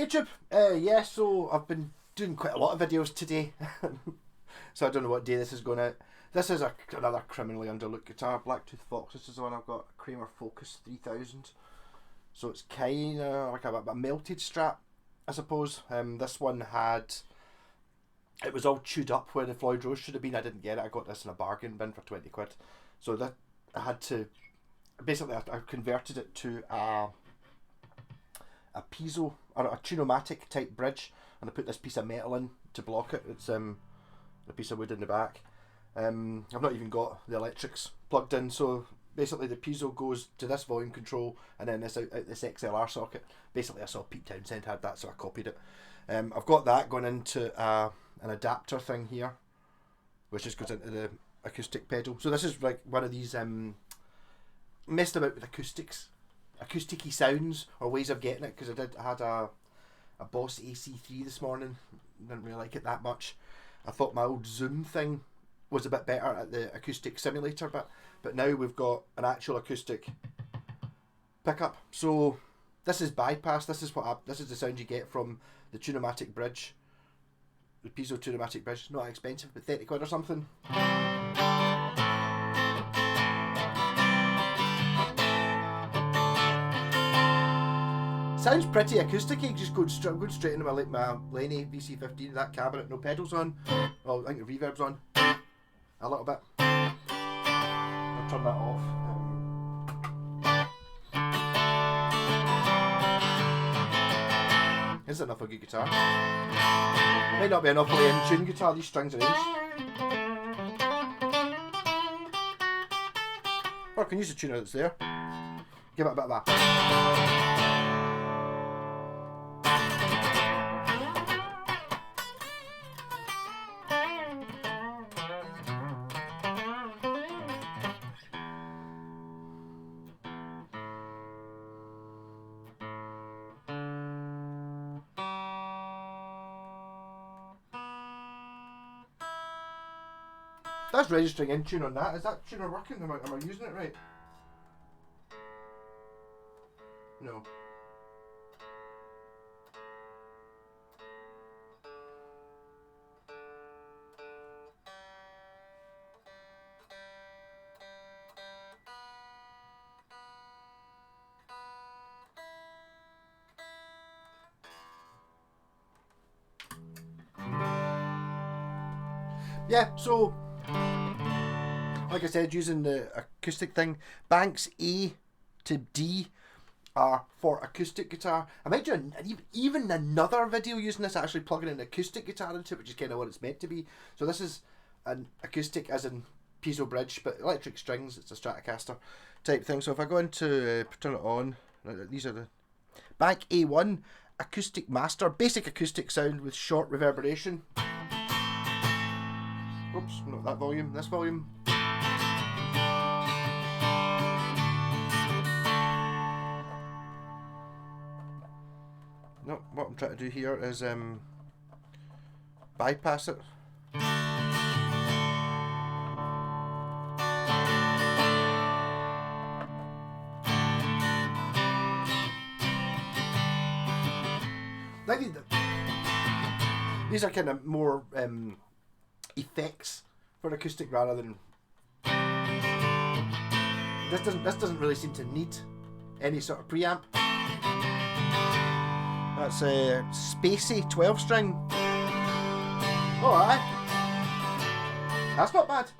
YouTube. Yeah, so I've been doing quite a lot of videos today. So I don't know what day this is going out. This is another criminally underlooked guitar, Blacktooth Fox. This is the one I've got, a Kramer Focus 3000. So it's kind of like a melted strap, I suppose. This one it was all chewed up where the Floyd Rose should have been. I didn't get it. I got this in a bargain bin for 20 quid. So that I had to, basically I converted it to a piezo, or a tunomatic type bridge, and I put this piece of metal in to block it. It's a piece of wood in the back. I've not even got the electrics plugged in, so basically the piezo goes to this volume control and then this out this XLR socket. Basically I saw Pete Townsend had that, so I copied it. I've got that going into an adapter thing here, which just goes into the acoustic pedal. So this is like one of these messed about with acousticy sounds or ways of getting it, because I had a Boss AC3 this morning. Didn't really like it that much. I thought my old Zoom thing was a bit better at the acoustic simulator bit, but now we've got an actual acoustic pickup. So this is bypass. This is the sound you get from the tunomatic bridge, the piezo tunomatic bridge. Not expensive, but 30 quid or something. Sounds pretty acousticy, just going straight into my Lenny VC15, that cabinet, no pedals on. Oh, I think the reverb's on a little bit. I'll turn that off. Is it enough for a good guitar? Might not be enough for an in-tune guitar, these strings are inch. Or I can use the tuner that's there. Give it a bit of a... That's registering in tune on that. Is that tuner working? Am I using it right? No. Yeah, so like I said, using the acoustic thing, banks A to D are for acoustic guitar. I might do even another video using this, actually plugging an acoustic guitar into it, which is kind of what it's meant to be. So this is an acoustic as in piezo bridge, but electric strings. It's a Stratocaster type thing. So if I go into turn it on, these are the bank A1 acoustic master, basic acoustic sound with short reverberation. Oops, not that volume, this volume. No, what I'm trying to do here is bypass it. These are kind of more effects for acoustic rather than this doesn't really seem to need any sort of preamp. That's a spacey 12 string. Oh, aye. That's not bad.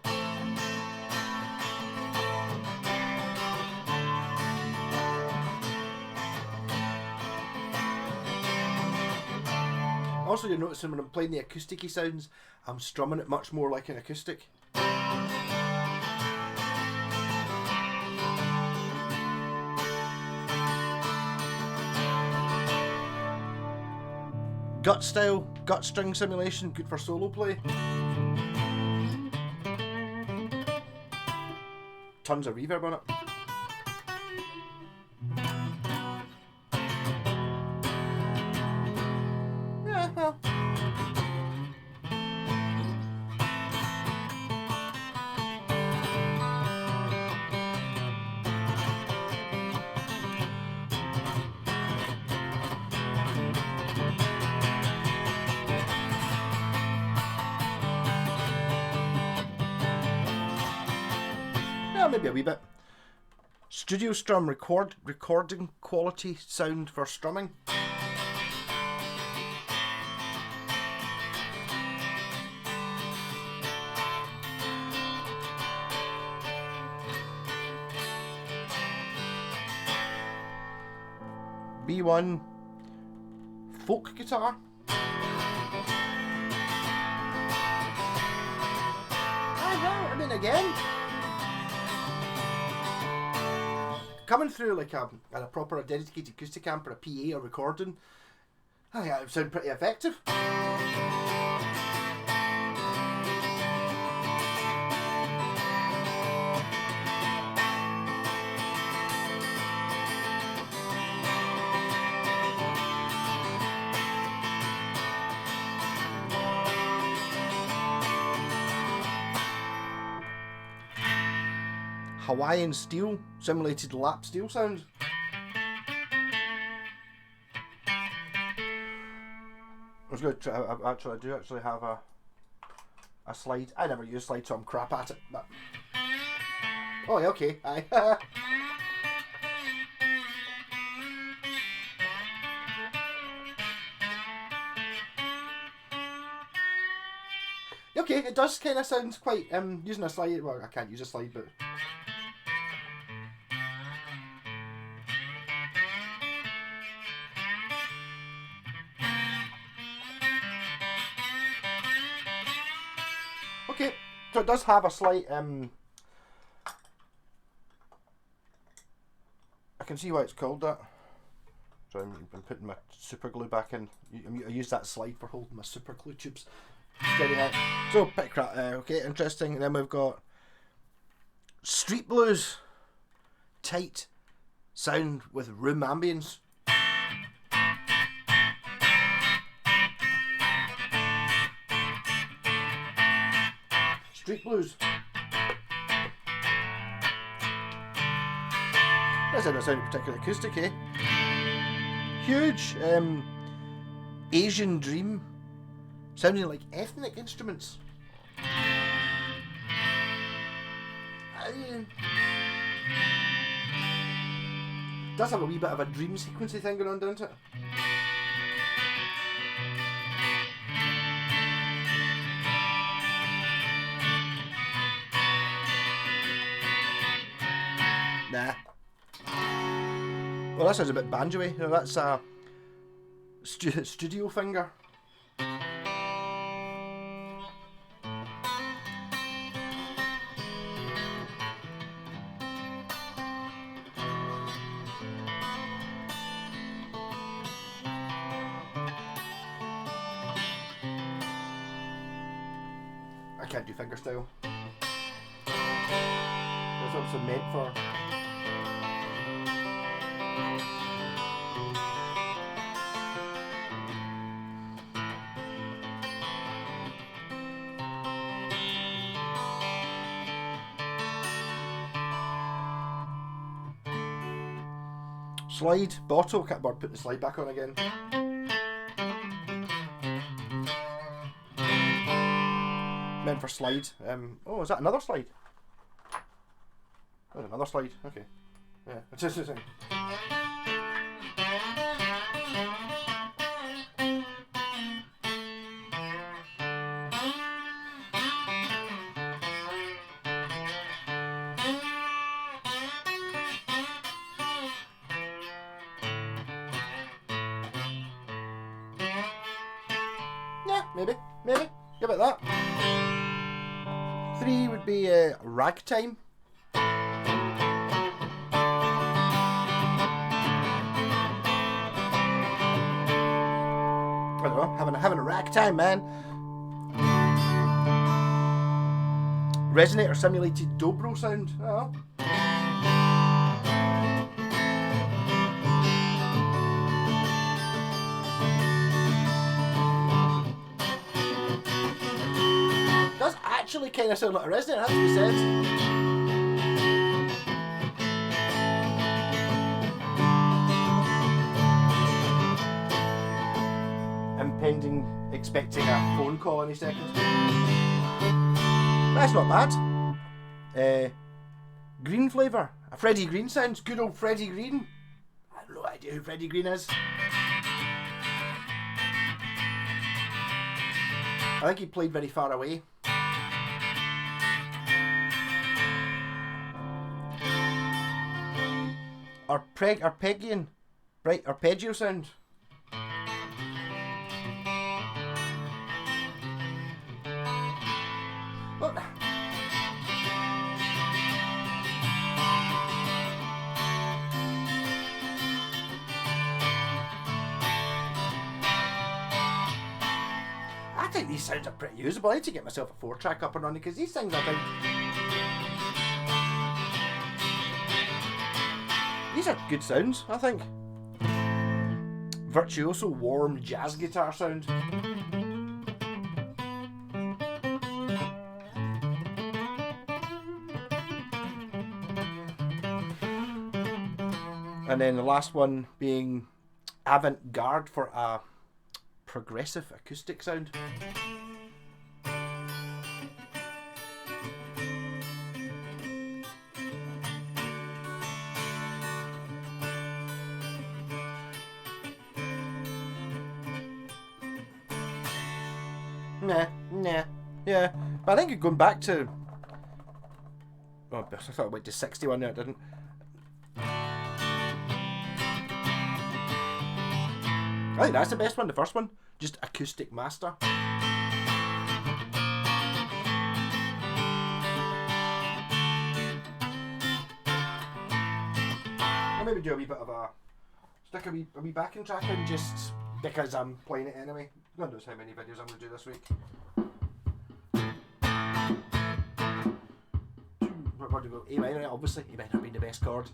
Also, you're noticing when I'm playing the acousticy sounds, I'm strumming it much more like an acoustic. Gut style, gut string simulation, good for solo play. Tons of reverb on it. Yeah, well. maybe a wee bit. Studio strum, recording quality sound for strumming. B1 folk guitar. I mean, again, coming through like a proper dedicated acoustic amp or a PA or recording, I think that would sound pretty effective. Hawaiian steel, simulated lap steel sound. I was going to try, I do actually have a slide. I never use slides, so I'm crap at it. But oh yeah, okay, aye. Okay, it does kind of sound quite using a slide. Well, I can't use a slide, but. Okay, so it does have a slight, I can see why it's called that. So I'm putting my super glue back in. I use that slide for holding my super glue tubes. So, bit crap, okay, interesting. And then we've got street blues, tight sound with room ambience. Street blues. That doesn't sound particularly acoustic, eh? Huge Asian dream, sounding like ethnic instruments. Does have a wee bit of a dream sequencey thing going on, doesn't it? Nah. Well, that sounds a bit banjo-y. You know, that's a studio finger. I can't do fingerstyle. That's what it's meant for. Slide, bottle, can't put the slide back on again. Meant for slide. Oh, is that another slide? Oh, another slide, okay. Yeah, it's just a thing. Yeah, maybe. Give it that. 3 would be ragtime. I don't know, having a ragtime, man. Resonator simulated dobro sound. Oh. Does actually kind of sound like a resonator, has to be said. Impending, expecting a phone call any second. That's not bad. green flavour. A Freddie Green sounds. Good old Freddie Green. I have no idea who Freddie Green is. I think he played very far away. Arpeggian. Right, arpeggio sound. Oh. I think these sounds are pretty usable. I need to get myself a 4-track up and running because these things, I think, these are good sounds, I think. Virtuoso warm jazz guitar sound. And then the last one being avant-garde for a progressive acoustic sound. Yeah. But I think going back to... Oh, I thought it went to 61 there, it didn't. I think that's the best one, the first one. Just acoustic master. I'll maybe do a wee bit of a... stick a wee backing track in just because I'm playing it anyway. God knows how many videos I'm going to do this week. We're going to go A minor, obviously. A minor being the best chord.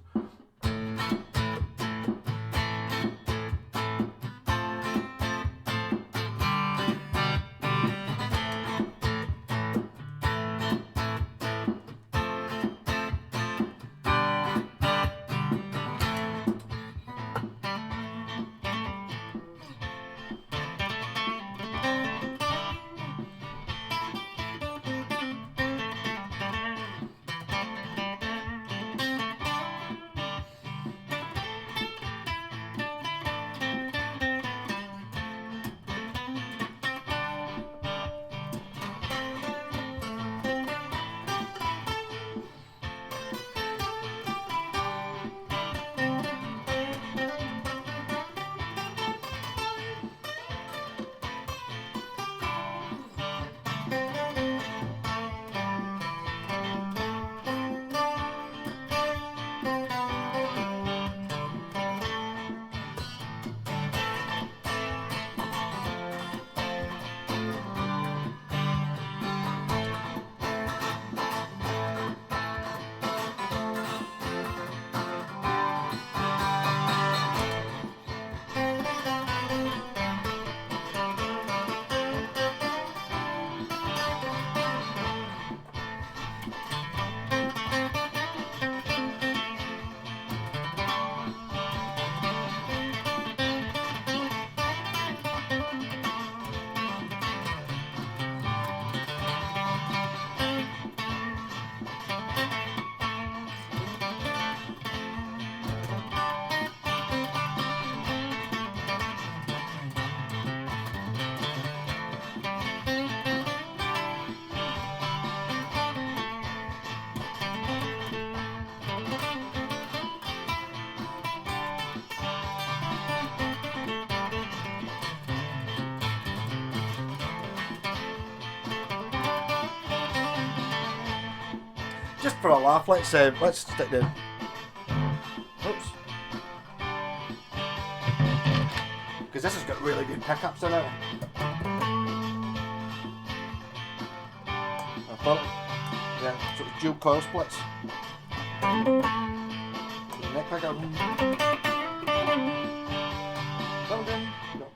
Just for a laugh, let's stick the... Oops. Because this has got really good pickups in it. I thought, yeah, sort of dual coil splits. Neck pickup. Something. No.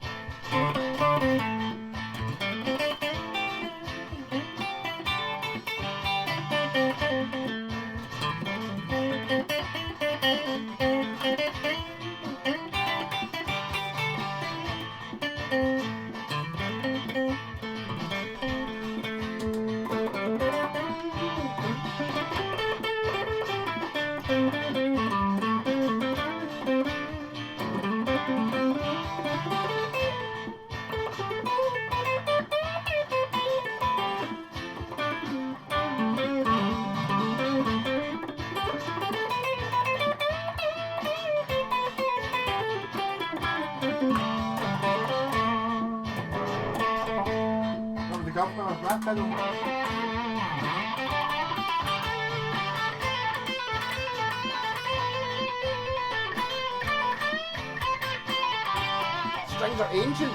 pick up my rat pedal. Strings are ancient.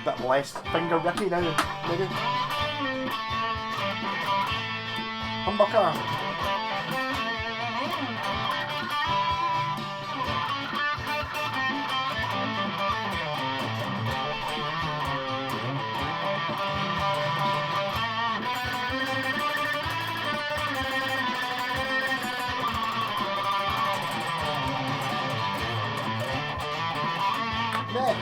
Bit less finger rippy now, maybe. Humbucker. Neck.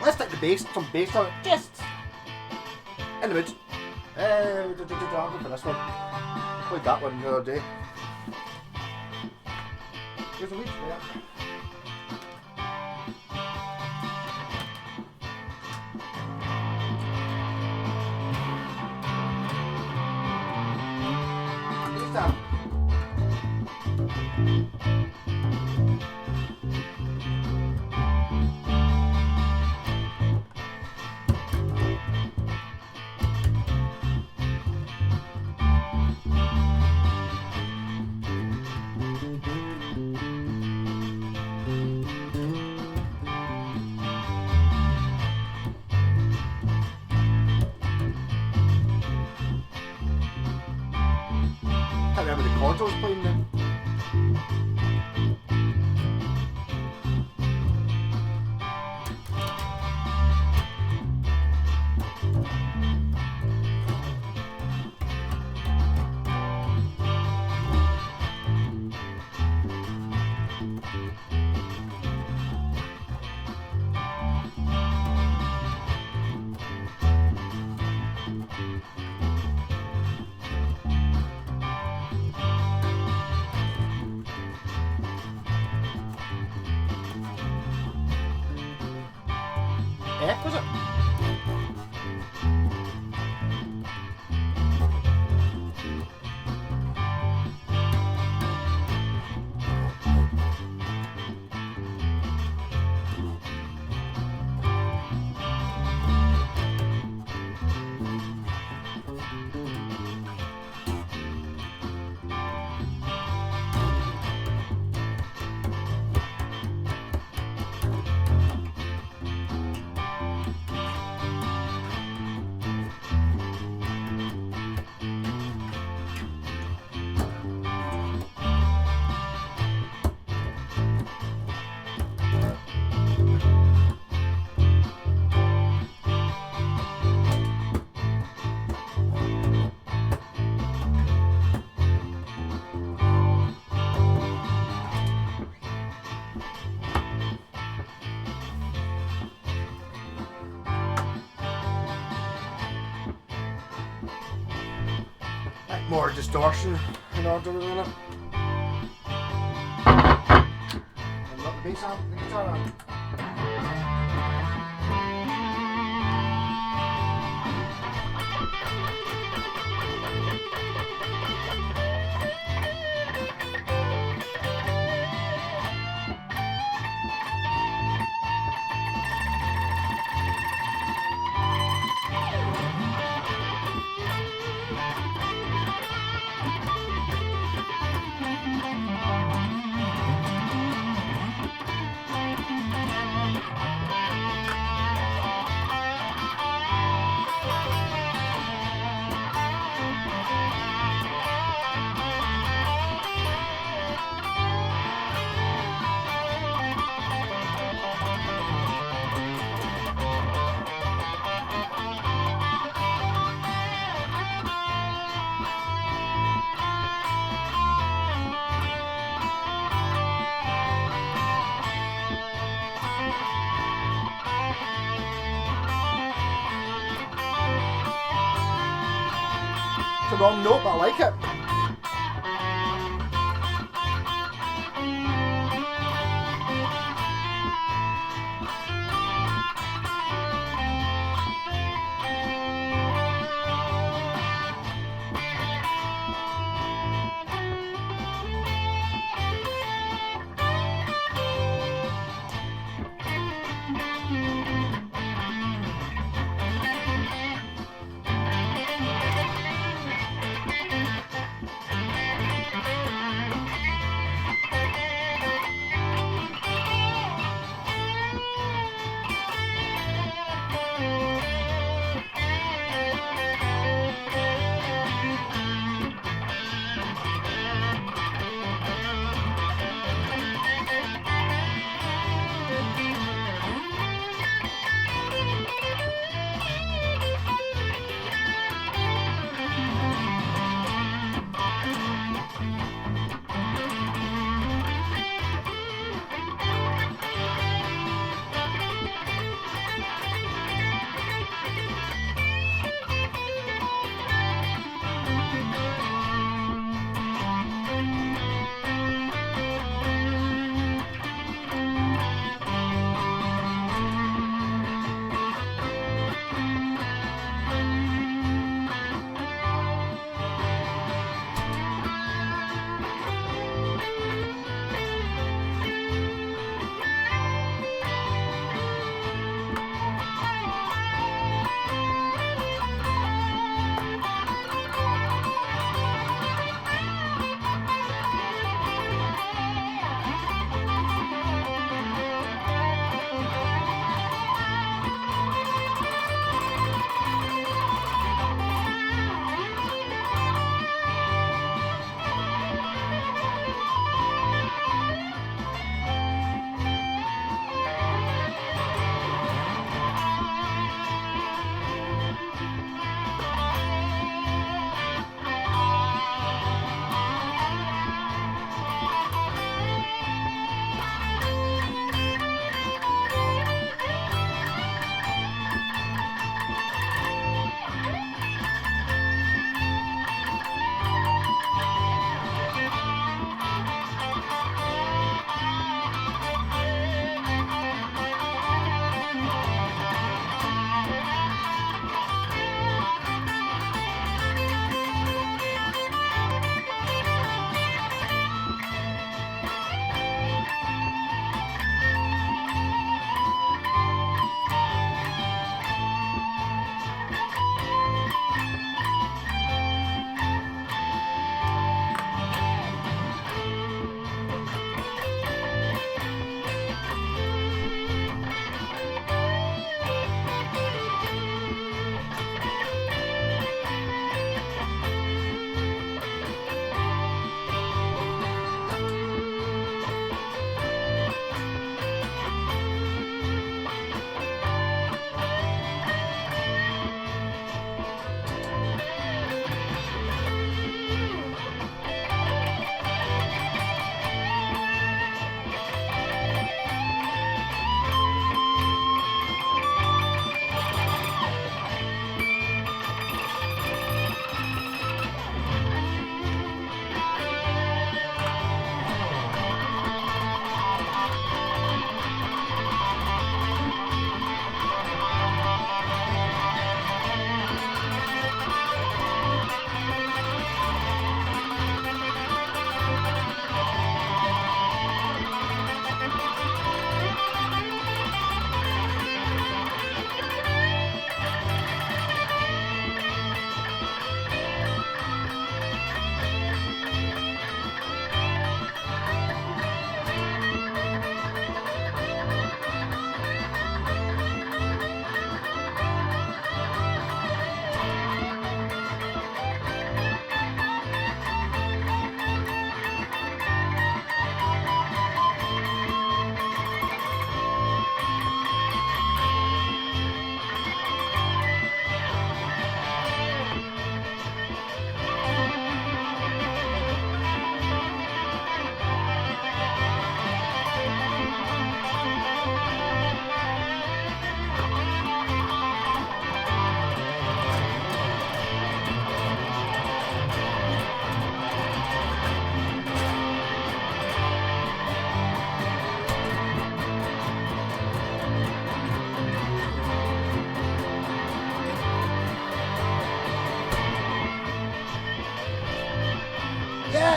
Let's take the bass, some bass on it, just in the mood. I'll go for this one. Played that one the other day. Here's the weed, yeah. Bass down. I can't remember the chords I was playing then. F, was it? More distortion in order with it. And not the bass amp, the guitar amp. It's the wrong note, but I like it.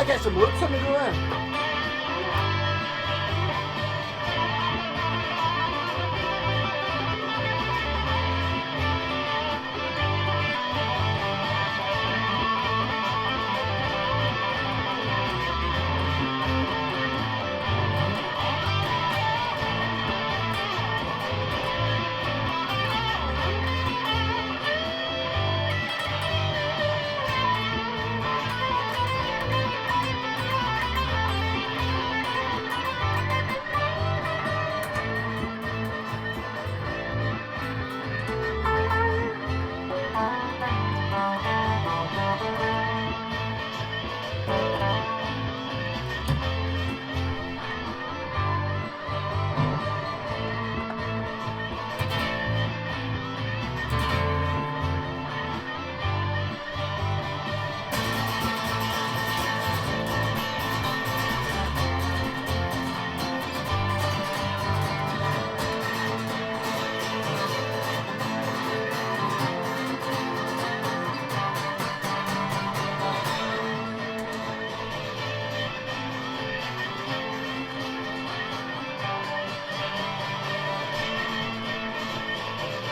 I get some loops on the go in.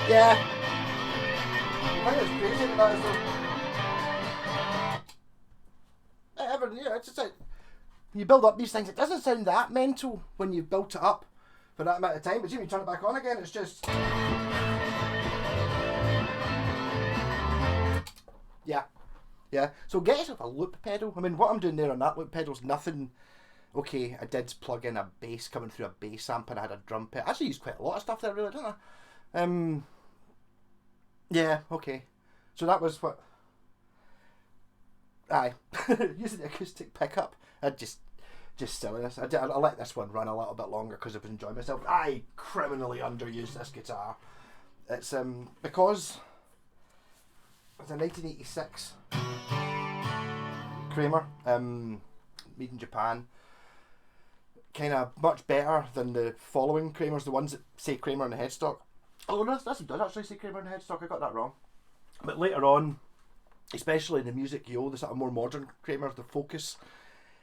Yeah. I think it's crazy that that is yeah, it's just like you build up these things. It doesn't sound that mental when you've built it up for that amount of time, but when you turn it back on again, it's just yeah. So get yourself a loop pedal. I mean, what I'm doing there on that loop pedal is nothing. Okay, I did plug in a bass coming through a bass amp, and I had a drum pedal. I actually used quite a lot of stuff there, really, didn't I? Yeah, okay. So that was what. Aye, using the acoustic pickup. I just silliness. I let this one run a little bit longer because I was enjoying myself. I criminally underused this guitar. It's because it's a 1986 Kramer, made in Japan. Kind of much better than the following Kramers, the ones that say Kramer on the headstock. Oh no, this does actually say Kramer on the headstock. I got that wrong. But later on, especially in the Music Yo, the sort of more modern Kramer, the focus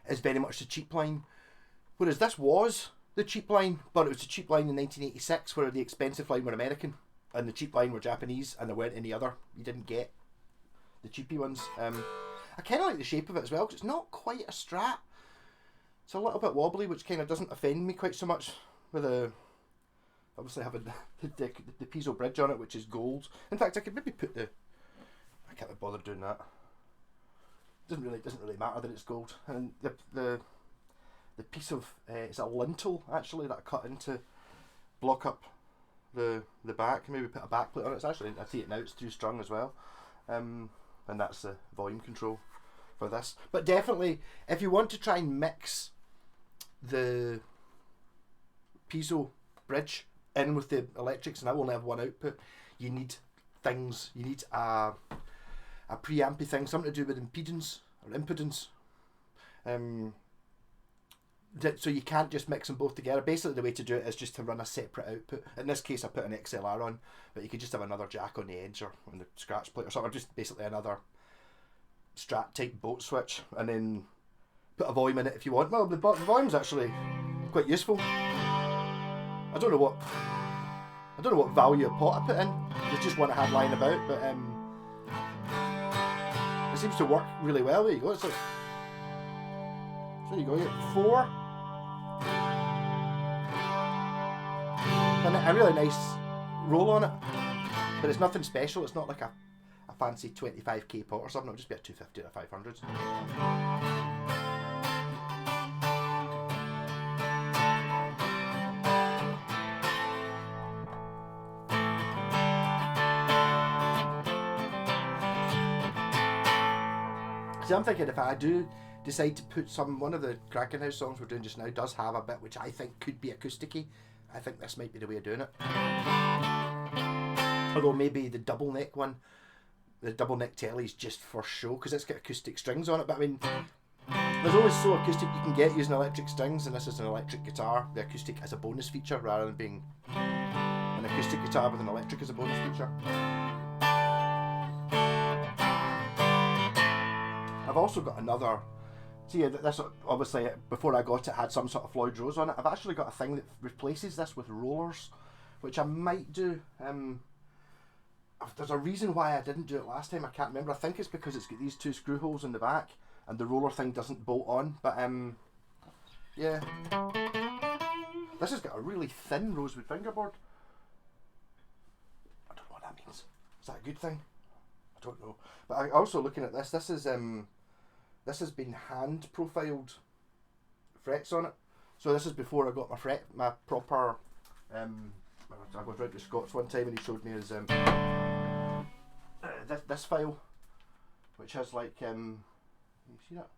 is very much the cheap line. Whereas this was the cheap line, but it was the cheap line in 1986, where the expensive line were American and the cheap line were Japanese, and there weren't any other. You didn't get the cheapy ones. I kind of like the shape of it as well, because it's not quite a Strat. It's a little bit wobbly, which kind of doesn't offend me quite so much, with obviously having the piezo bridge on it, which is gold. In fact, I could maybe put I can't be bothered doing that. Doesn't really matter that it's gold. And the piece of it's a lintel actually that I cut in to block up the back. Maybe put a back plate on it. It's actually, I see it now, it's 2-strung as well. And that's the volume control for this. But definitely, if you want to try and mix the piezo bridge in with the electrics, and I only have one output, you need things. You need a preampy thing, something to do with impedance or impedance. So you can't just mix them both together. Basically, the way to do it is just to run a separate output. In this case, I put an XLR on, but you could just have another jack on the edge or on the scratch plate or something. Just basically another Strat type boat switch, and then put a volume in it if you want. Well, the volume's actually quite useful. I don't know what value of pot I put in. There's just one I had lying about, but it seems to work really well. There you go. It's like, so there you go. You get 4. And a really nice roll on it, but it's nothing special. It's not like a fancy 25k pot or something. It'll just be a 250 or a 500. See, I'm thinking if I do decide to put one of the Kraken House songs we're doing just now does have a bit which I think could be acousticy, I think this might be the way of doing it. Although maybe the double neck one, the double neck telly is just for show because it's got acoustic strings on it, but I mean, there's always so acoustic you can get using electric strings, and this is an electric guitar. The acoustic as a bonus feature rather than being an acoustic guitar with an electric as a bonus feature. I've also got another See, this obviously, before I got it, had some sort of Floyd Rose on it. I've actually got a thing that replaces this with rollers, which I might do. There's a reason why I didn't do it last time, I can't remember. I think it's because it's got these two screw holes in the back and the roller thing doesn't bolt on, but yeah. This has got a really thin rosewood fingerboard. I don't know what that means. Is that a good thing? I don't know. But I also, looking at this, this has been hand profiled frets on it. So this is before I got my proper. I was round to Scott's one time and he showed me his this file, which has like you see that?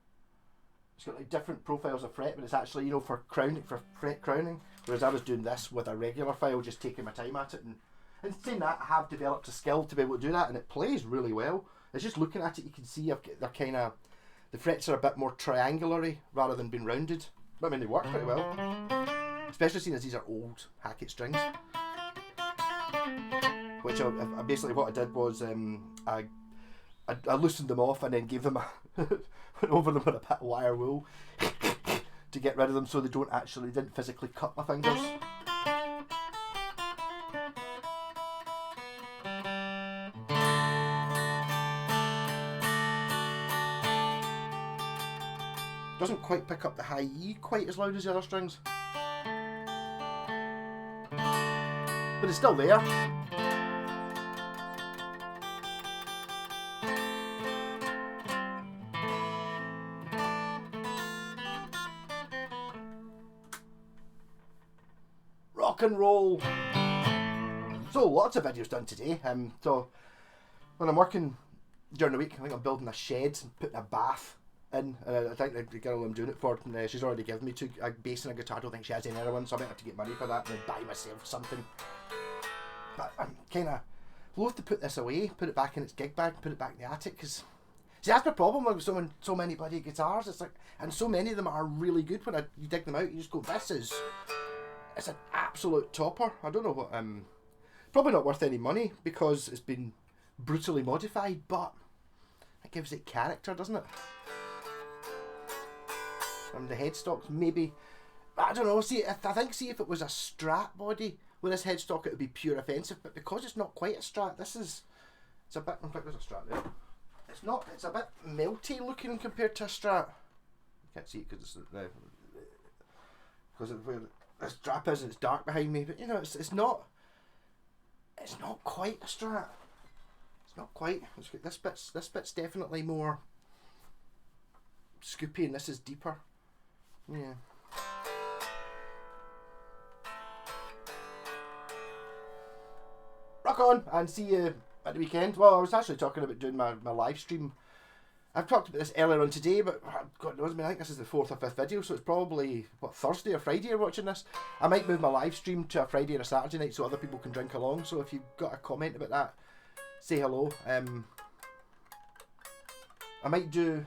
It's got like different profiles of fret, but it's actually, you know, for crowning, for fret crowning. Whereas I was doing this with a regular file, just taking my time at it. And saying that, I have developed a skill to be able to do that, and it plays really well. It's just looking at it, you can see they're kind of, the frets are a bit more triangular-y rather than being rounded. But I mean, they work pretty well. Especially seeing as these are old Hackett strings. Which I basically, what I did was I loosened them off and then gave them went over them with a bit of wire wool to get rid of them, so they didn't physically cut my fingers. Doesn't quite pick up the high E quite as loud as the other strings, but it's still there. Rock and roll. So lots of videos done today. So when I'm working during the week, I think I'm building a shed and putting a bath in. I think the girl I'm doing it for, she's already given me a bass and a guitar. I don't think she has any other one, so I might have to get money for that and then buy myself something. But I'm kind of loath to put this away, put it back in its gig bag, put it back in the attic, because see, that's the problem with so many bloody guitars. It's like, and so many of them are really good. When you dig them out, you just go, it's an absolute topper. I don't know what, probably not worth any money because it's been brutally modified, but it gives it character, doesn't it? And the headstocks, maybe, I don't know. See, I think if it was a Strat body with this headstock, it would be pure offensive. But because it's not quite a Strat, it's a bit. In fact, there's a Strat there. It's not. It's a bit melty looking compared to a Strat. You can't see it because where the strap is, it's dark behind me. But you know, it's not. It's not quite a Strat. It's not quite. This bit's definitely more scoopy, and this is deeper. Yeah. Rock on, and see you at the weekend. Well, I was actually talking about doing my live stream. I've talked about this earlier on today, but God knows, I think this is the 4th or 5th video, so it's probably, Thursday or Friday you're watching this. I might move my live stream to a Friday or a Saturday night so other people can drink along, so if you've got a comment about that, say hello. I might do...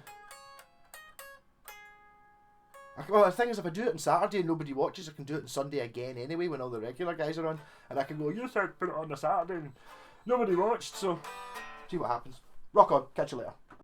Well, the thing is, if I do it on Saturday and nobody watches, I can do it on Sunday again anyway when all the regular guys are on, and I can go, you said put it on the Saturday and nobody watched, so see what happens. Rock on, catch you later.